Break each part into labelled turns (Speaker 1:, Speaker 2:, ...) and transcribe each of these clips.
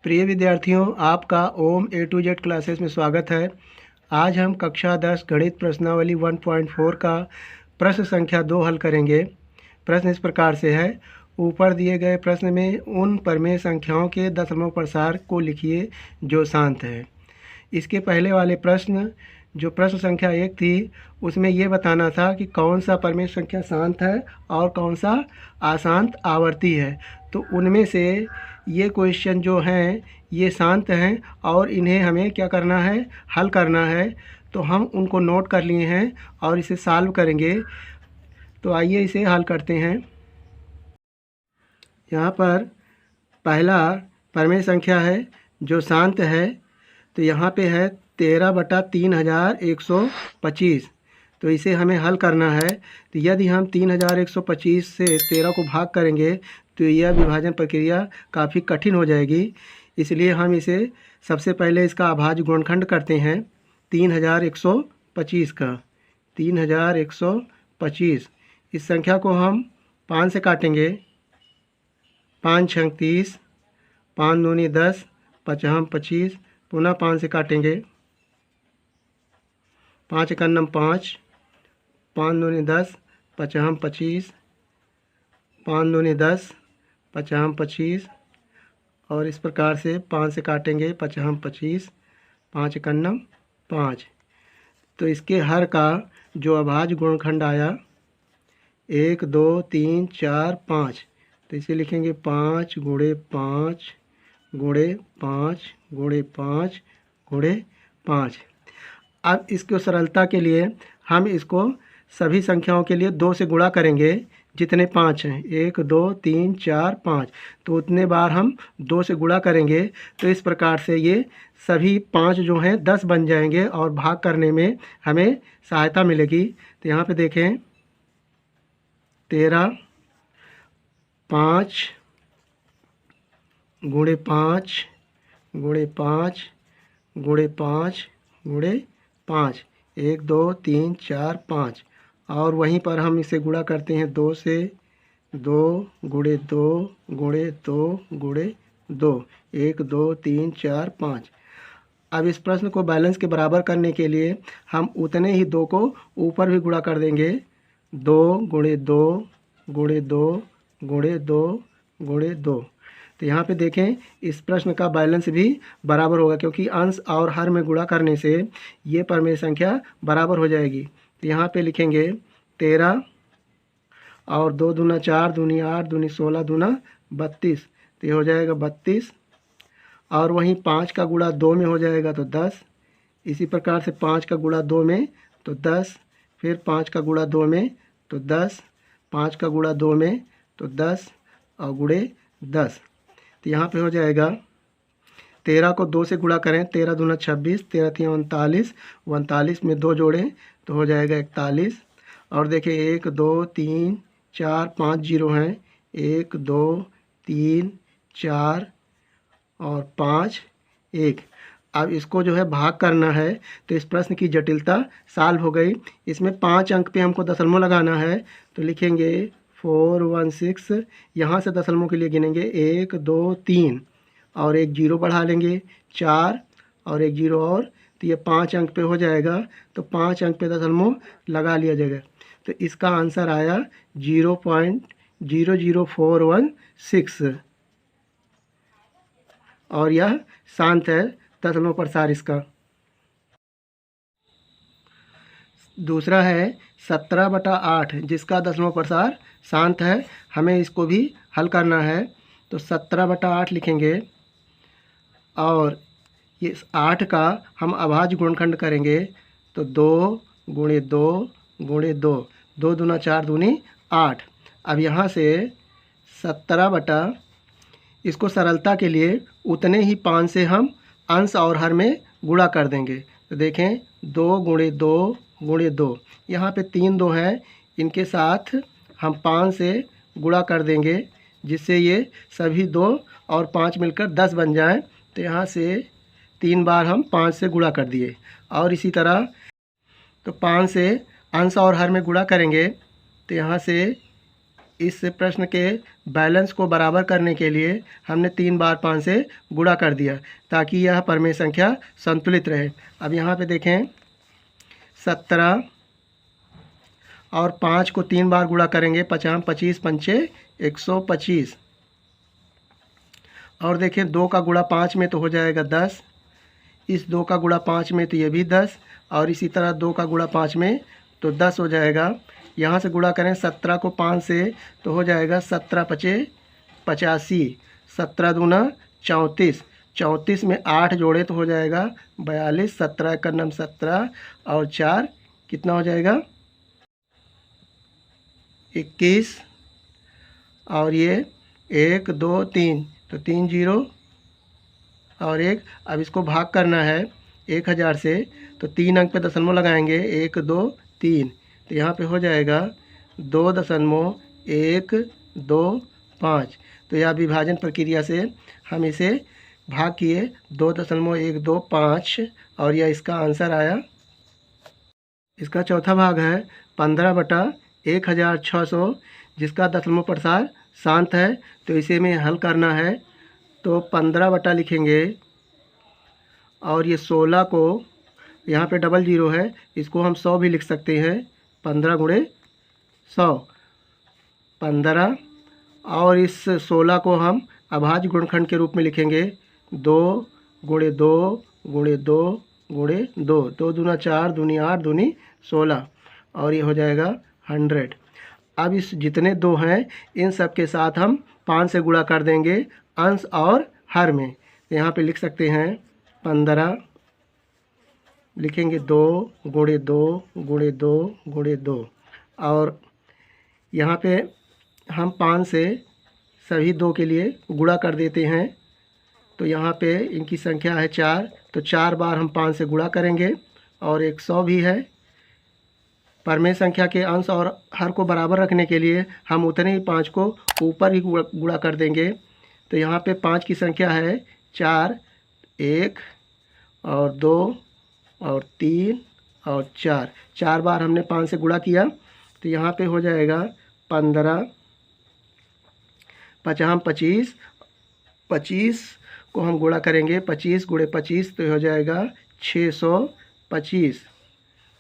Speaker 1: प्रिय विद्यार्थियों, आपका ओम ए टू जेड क्लासेस में स्वागत है। आज हम कक्षा 10 गणित प्रश्नावली 1.4 का प्रश्न संख्या 2 हल करेंगे। प्रश्न इस प्रकार से है। ऊपर दिए गए प्रश्न में उन परमेय संख्याओं के दशमलव प्रसार को लिखिए जो शांत है। इसके पहले वाले प्रश्न जो प्रश्न संख्या 1 थी उसमें ये बताना था कि कौन सा परमेय संख्या शांत है और कौन सा अशांत आवर्ती है। तो उनमें से ये क्वेश्चन जो हैं ये शांत हैं और इन्हें हमें क्या करना है, हल करना है। तो हम उनको नोट कर लिए हैं और इसे सॉल्व करेंगे। तो आइए इसे हल करते हैं। यहाँ पर पहला परमेय संख्या है जो शांत है। तो यहाँ पे है 13/3125। तो इसे हमें हल करना है। तो यदि हम 3125 से 13 को भाग करेंगे तो यह विभाजन प्रक्रिया काफ़ी कठिन हो जाएगी। इसलिए हम इसे सबसे पहले इसका अभाज्य गुणनखंड करते हैं 3125 का। 3125 इस संख्या को हम 5 से काटेंगे। 5 छंग 30, 5 दूनी 10, 5 हम 25, पुनः 5 से काटेंगे। 5 एकन्नम 5, 5 दूनी 10, 5 हम 25, 5 दूनी 10, 5 हम 25 और इस प्रकार से 5 से काटेंगे। 5 हम 25, 5 एकन्नम 5। तो इसके हर का जो अभाज्य गुणनखंड आया 1 2 3 4 5। तो इसे लिखेंगे 5 गुणे 5 गुणे 5 गुणे 5 गुणे 5। अब इसको सरलता के लिए हम इसको सभी संख्याओं के लिए 2 से गुणा करेंगे। जितने 5 हैं 1 2 3 4 5, तो उतने बार हम 2 से गुणा करेंगे। तो इस प्रकार से ये सभी 5 जो हैं 10 बन जाएंगे और भाग करने में हमें सहायता मिलेगी। तो यहाँ पे देखें 13 5 गुणे 5 गुणे 5 गुणे 5 गुणे 5, 1 2 3 4 5 और वहीं पर हम इसे गुणा करते हैं 2 से। 2 गुणे 2 गुणे 2 गुणे 2, 1 2 3 4 5। अब इस प्रश्न को बैलेंस के बराबर करने के लिए हम उतने ही 2 को ऊपर भी गुणा कर देंगे। 2 गुणे 2 गुणे 2 गुणे 2 गुणे 2। तो यहाँ पे देखें इस प्रश्न का बैलेंस भी बराबर होगा, क्योंकि अंश और हर में गुणा करने से ये परमेय संख्या बराबर हो जाएगी। तो यहाँ पे लिखेंगे 13 और 2 दूना 4 दूनी 8 दूनी 16 दूना 32। तो ये हो जाएगा 32 और वहीं 5 का गुणा 2 में हो जाएगा तो 10। इसी प्रकार से 5 का गुणा 2 में तो 10, फिर 5 का गुणा 2 में तो 10, 5 का गुणा 2 में तो 10 और गुणे 10। तो यहाँ पे हो जाएगा 13 को 2 से गुणा करें। 13 दूना 26, 13 3 39, 39 में 2 जोड़ें तो हो जाएगा 41। और देखिए 1 2 3 4 5 जीरो हैं, 1 2 3 4 और 5 1। अब इसको जो है भाग करना है। तो इस प्रश्न की जटिलता सॉल्व हो गई। इसमें 5 अंक पे हमको दशमलव लगाना है। तो लिखेंगे 416। यहाँ से दशमलव के लिए गिनेंगे 1 2 3 और एक जीरो बढ़ा लेंगे 4 और एक जीरो और, तो ये 5 अंक पे हो जाएगा। तो 5 अंक पे दशमलव लगा लिया जाएगा। तो इसका आंसर आया 0.00416 और यह शांत है दशमलव प्रसार इसका। दूसरा है 17/8 जिसका दशमलव प्रसार शांत है। हमें इसको भी हल करना है। तो 17/8 लिखेंगे और ये 8 का हम अभाज्य गुणनखंड करेंगे। तो 2 गुणे 2 गुणे 2, 2 दूना 4 दूनी 8। अब यहाँ से 17 इसको सरलता के लिए उतने ही 5 से हम अंश और हर में गुणा कर देंगे। तो देखें 2 गुणे 2 गुणे 2, यहाँ पे 3 2 हैं, इनके साथ हम 5 से गुणा कर देंगे जिससे ये सभी 2 और 5 मिलकर 10 बन जाएं। तो यहाँ से 3 बार हम 5 से गुणा कर दिए। और इसी तरह तो 5 से अंश और हर में गुणा करेंगे। तो यहाँ से इस प्रश्न के बैलेंस को बराबर करने के लिए हमने 3 बार 5 से गुणा कर दिया ताकि यह परमेय संख्या संतुलित रहे। अब यहाँ पे देखें 17 और 5 को 3 बार गुणा करेंगे, 50 25 पंचे 125। और देखें 2 का गुणा 5 में तो हो जाएगा 10, इस 2 का गुणा 5 में तो ये भी 10, और इसी तरह 2 का गुणा 5 में तो 10 हो जाएगा। यहाँ से गुणा करें 17 को 5 से तो हो जाएगा 17 पचे 85, 17 दूना 34, 34 में 8 जोड़े तो हो जाएगा 42, 17 का नम 17 और 4 कितना हो जाएगा 21, और ये 1 2 3 तो 3 0 और 1। अब इसको भाग करना है 1000 से तो 3 अंक पे दशमलव लगाएंगे, 1 2 3, तो यहाँ पे हो जाएगा 2.125। तो यह विभाजन प्रक्रिया से हम इसे भाग किए 2.125 और यह इसका आंसर आया। इसका चौथा भाग है 15/1600 जिसका दशमलव प्रसार शांत है, तो इसे में हल करना है। तो 15 बटा लिखेंगे और ये 16 को यहाँ पे डबल जीरो है, इसको हम 100 भी लिख सकते हैं, 15 गुणे 100 15, और इस 16 को हम अभाज्य गुणनखंड के रूप में लिखेंगे 2 गुणे 2 गुणे 2 गुणे 2, 2 दूना 4 दूनी 8 दूनी 16 और ये हो जाएगा 100। अब इस जितने 2 हैं इन सब के साथ हम 5 से गुणा कर देंगे अंश और हर में। यहाँ पे लिख सकते हैं 15 लिखेंगे 2 गुणे 2 गुणे 2 गुणे 2, और यहाँ पे हम 5 से सभी 2 के लिए गुणा कर देते हैं। तो यहाँ पे इनकी संख्या है 4, तो 4 बार हम 5 से गुणा करेंगे, और 100 भी है। परमेय संख्या के अंश और हर को बराबर रखने के लिए हम उतने ही 5 को ऊपर ही गुणा कर देंगे। तो यहाँ पे 5 की संख्या है 4, 1 और 2 और 3 और 4, 4 बार हमने 5 से गुणा किया, तो यहाँ पे हो जाएगा 15 50 25, 25 को हम गुणा करेंगे, 25 गुणे 25 तो हो जाएगा 625।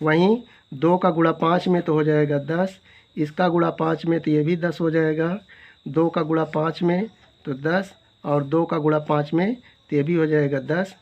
Speaker 1: वहीं 2 का गुणा 5 में तो हो जाएगा 10, इसका गुणा 5 में तो ये भी 10 हो जाएगा, 2 का गुणा 5 में तो 10 और 2 का गुणा 5 में तो ये भी हो जाएगा 10।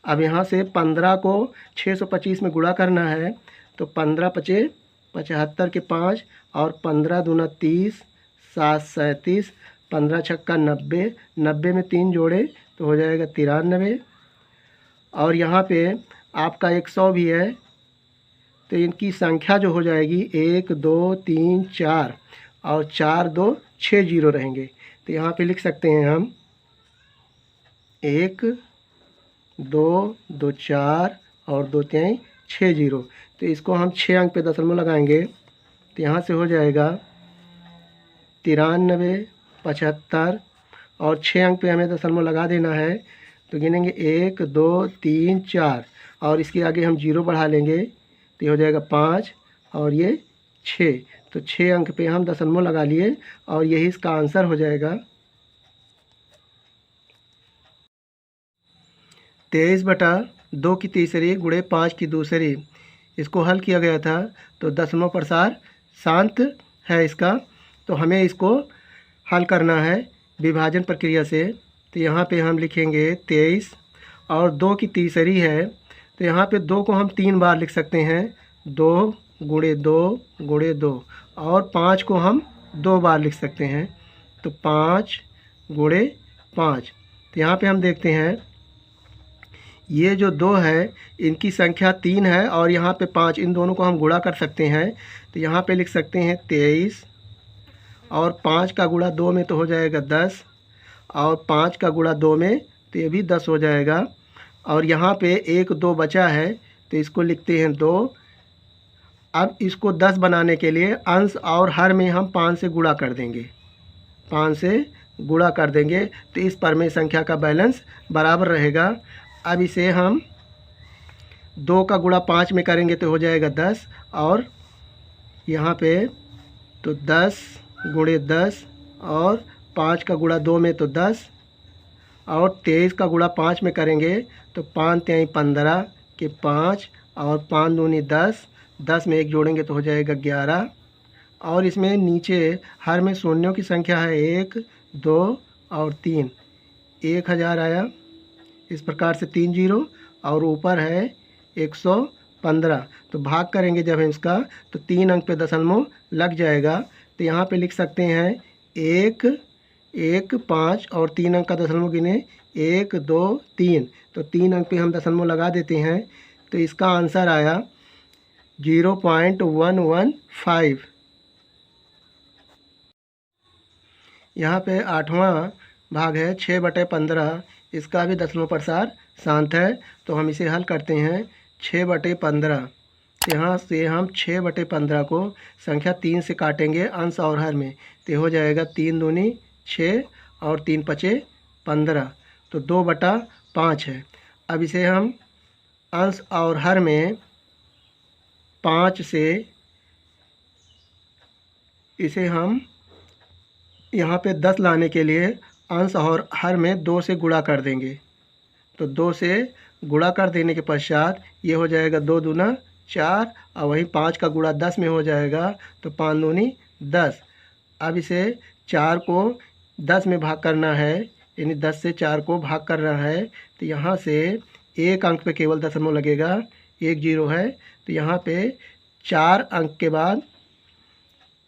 Speaker 1: अब यहाँ से 15 को 625 में गुणा करना है, तो 15 पचे 75 के 5 और 15 दूना 30, 7 37, 15 छक्का 90, 90 में 3 जोड़े तो हो जाएगा 93, और यहाँ पे आपका 100 भी है, तो इनकी संख्या जो हो जाएगी 1 2 3 4 और 4 2 6 जीरो रहेंगे। तो यहाँ पे लिख सकते हैं हम 1 2 2 4 और 2 3 6 जीरो। तो इसको हम 6 अंक पे दशमलव लगाएंगे, तो यहाँ से हो जाएगा 93 75, और 6 अंक पे हमें दशमलव लगा देना है। तो गिनेंगे 1 2 3 4 और इसके आगे हम जीरो बढ़ा लेंगे, तो ये हो जाएगा 5 और ये 6। तो 6 अंक पे हम दशमलव लगा लिए और यही इसका आंसर हो जाएगा। 23/2 की तीसरी गुणे 5 की दूसरी, इसको हल किया गया था, तो दशमलव प्रसार शांत है इसका। तो हमें इसको हल करना है विभाजन प्रक्रिया से। तो यहाँ पे हम लिखेंगे 23 और 2 की तीसरी है, तो यहाँ पे 2 को हम 3 बार लिख सकते हैं, 2 गुणे 2 गुणे 2, और 5 को हम 2 बार लिख सकते हैं, तो 5 गुणे 5। तो यहाँ पे हम देखते हैं ये जो 2 है इनकी संख्या 3 है और यहाँ पे 5, इन दोनों को हम गुणा कर सकते हैं। तो यहाँ पे लिख सकते हैं 23 और 5 का गुणा 2 में तो हो जाएगा 10, और 5 का गुणा 2 में तो ये भी 10 हो जाएगा, और यहाँ पे 1 2 बचा है तो इसको लिखते हैं 2। अब इसको 10 बनाने के लिए अंश और हर में हम 5 से गुणा कर देंगे, 5 से गुणा कर देंगे, तो इस परमेय संख्या का बैलेंस बराबर रहेगा। अब इसे हम 2 का गुणा 5 में करेंगे तो हो जाएगा 10, और यहाँ पे तो 10 गुणे 10 और 5 का गुणा 2 में तो 10 और 23 का गुणा 5 में करेंगे तो 5 तिहाई 15 के 5 और 5 दूनी 10, 10 में 1 जोड़ेंगे तो हो जाएगा 11। और इसमें नीचे हर में शून्यों की संख्या है 1, 2 और 3, 1000 आया। इस प्रकार से 3 जीरो और ऊपर है 115। तो भाग करेंगे जब हम इसका तो 3 अंक पे दशमलव लग जाएगा। तो यहाँ पे लिख सकते हैं 1, 1, 5 और 3 अंक का दशमलव गिने 1, 2, 3। तो 3 अंक पे हम दशमलव लगा देते हैं। तो इसका आंसर आया 0.115। यहाँ पे 8वां भाग है 6/15। इसका भी दशमलव प्रसार शांत है। तो हम इसे हल करते हैं 6/15। यहाँ से हम 6/15 को संख्या 3 से काटेंगे अंश और हर में। तो हो जाएगा 3 दूनी 6 और 3 पचे 15। तो 2/5 है। अब इसे हम अंश और हर में 5 से इसे हम यहाँ पे 10 लाने के लिए अंश और हर में 2 से गुणा कर देंगे। तो 2 से गुणा कर देने के पश्चात ये हो जाएगा 2 दूना 4 और वहीं 5 का गुणा 10 में हो जाएगा तो 5 दूनी 10। अब इसे 4 को 10 में भाग करना है, यानी 10 से 4 को भाग करना है। तो यहाँ से एक अंक पे केवल दशमलव लगेगा, 1 जीरो है। तो यहाँ पे 4 अंक के बाद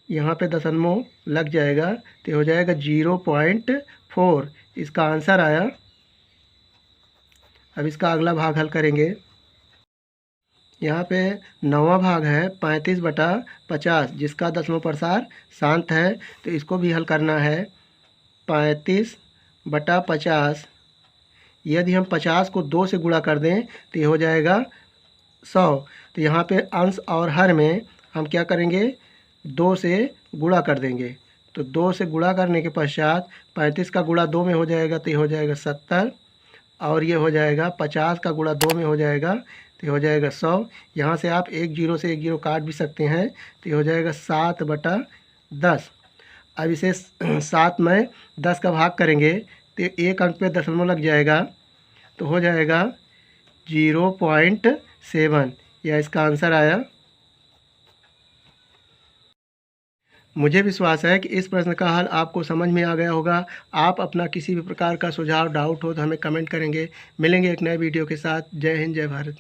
Speaker 1: यहाँ पे दशमलव लग जाएगा। तो हो जाएगा 0.4। इसका आंसर आया। अब इसका अगला भाग हल करेंगे। यहाँ पे 9वां भाग है 35/50, जिसका दशमलव प्रसार शांत है। तो इसको भी हल करना है। 35/50 यदि हम 50 को 2 से गुणा कर दें तो ये हो जाएगा 100। तो यहाँ पे अंश और हर में हम क्या करेंगे, 2 से गुणा कर देंगे। तो 2 से गुणा करने के पश्चात 35 का गुणा 2 में हो जाएगा तो ये हो जाएगा 70 और ये हो जाएगा 50 का गुणा 2 में हो जाएगा तो ये हो जाएगा 100। यहाँ से आप 1 जीरो से 1 जीरो काट भी सकते हैं। तो ये हो जाएगा 7/10। अब इसे 7 में 10 का भाग करेंगे तो एक अंक पे दशमलव लग जाएगा। तो हो जाएगा 0.7। यह इसका आंसर आया। मुझे विश्वास है कि इस प्रश्न का हल आपको समझ में आ गया होगा। आप अपना किसी भी प्रकार का सुझाव डाउट हो तो हमें कमेंट करेंगे। मिलेंगे एक नए वीडियो के साथ। जय हिंद, जय भारत।